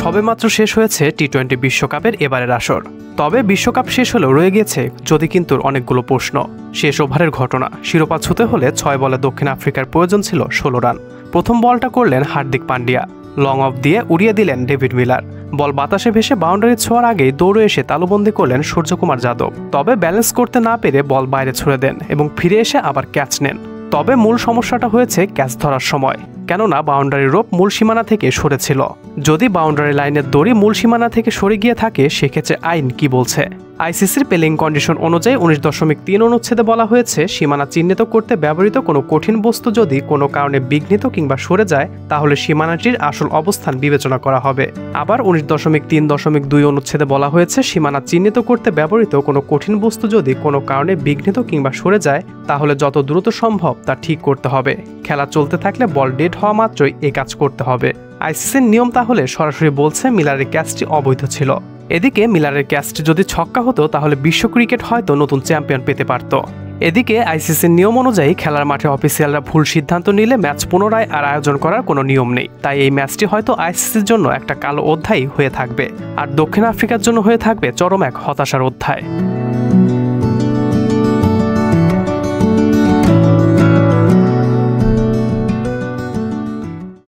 সবেমাত্র শেষ হয়েছে টি-20 বিশ্বকাপের এবারের আসর। তবে বিশ্বকাপ শেষ হলেও রয়ে গেছে যদি কিন্তু অনেকগুলো প্রশ্ন। শেষ ওভারের ঘটনা, শিরোপা ছুঁতে হলে 6 বলে দক্ষিণ আফ্রিকার প্রয়োজন ছিল 16 রান। প্রথম বলটা করলেন হার্দিক পান্ডিয়া, লং অফ দিয়ে উড়িয়ে দিলেন ডেভিড মিলার। বল বাতাসে ভেসে বাউন্ডারি ছোঁয়ার আগেই দৌড়ে এসে তালুবন্দী করলেন সূর্যকুমার যাদব। তবে ব্যালেন্স করতে না পেরে বল বাইরে ছুড়ে দেন এবং ফিরে এসে আবার ক্যাচ নেন। তবে মূল সমস্যাটা হয়েছে ক্যাচ ধরার সময়, কেননা বাউন্ডারির রোপ মূল সীমানা থেকে সরেছিল। যদি বাউন্ডারি লাইনের দড়ি মূল সীমানা থেকে সরে গিয়ে থাকে সেক্ষেত্রে আইন কি বলছে? আইসিসির পেলিং কন্ডিশন অনুযায়ী 19.3 অনুচ্ছেদে বলা হয়েছে, সীমানা চিহ্নিত করতে ব্যবহৃত কোনো কঠিন বস্তু যদি কোনো কারণে বিঘ্নিত কিংবা সরে যায় তাহলে সীমানাটির আসল অবস্থান বিবেচনা করা হবে। আবার 19.3.2 অনুচ্ছেদে বলা হয়েছে, সীমানা চিহ্নিত করতে ব্যবহৃত কোনো কঠিন বস্তু যদি কোনো কারণে বিঘ্নিত কিংবা সরে যায় তাহলে যত দ্রুত সম্ভব তা ঠিক করতে হবে। খেলা চলতে থাকলে বল ডেড হওয়া মাত্রই এই কাজ করতে হবে। আইসিসির নিয়ম তাহলে সরাসরি বলছে মিলারের ক্যাচটি অবৈধ ছিল। এদিকে মিলারের ক্যাচটি যদি ছক্কা হতো তাহলে বিশ্ব ক্রিকেট হয়তো নতুন চ্যাম্পিয়ন পেতে পারত। এদিকে আইসিসির নিয়ম অনুযায়ী খেলার মাঠে অফিসিয়ালরা ভুল সিদ্ধান্ত নিলে ম্যাচ পুনরায় আর আয়োজন করার কোনো নিয়ম নেই। তাই এই ম্যাচটি হয়তো আইসিসির জন্য একটা কালো অধ্যায় হয়ে থাকবে, আর দক্ষিণ আফ্রিকার জন্য হয়ে থাকবে চরম এক হতাশার অধ্যায়।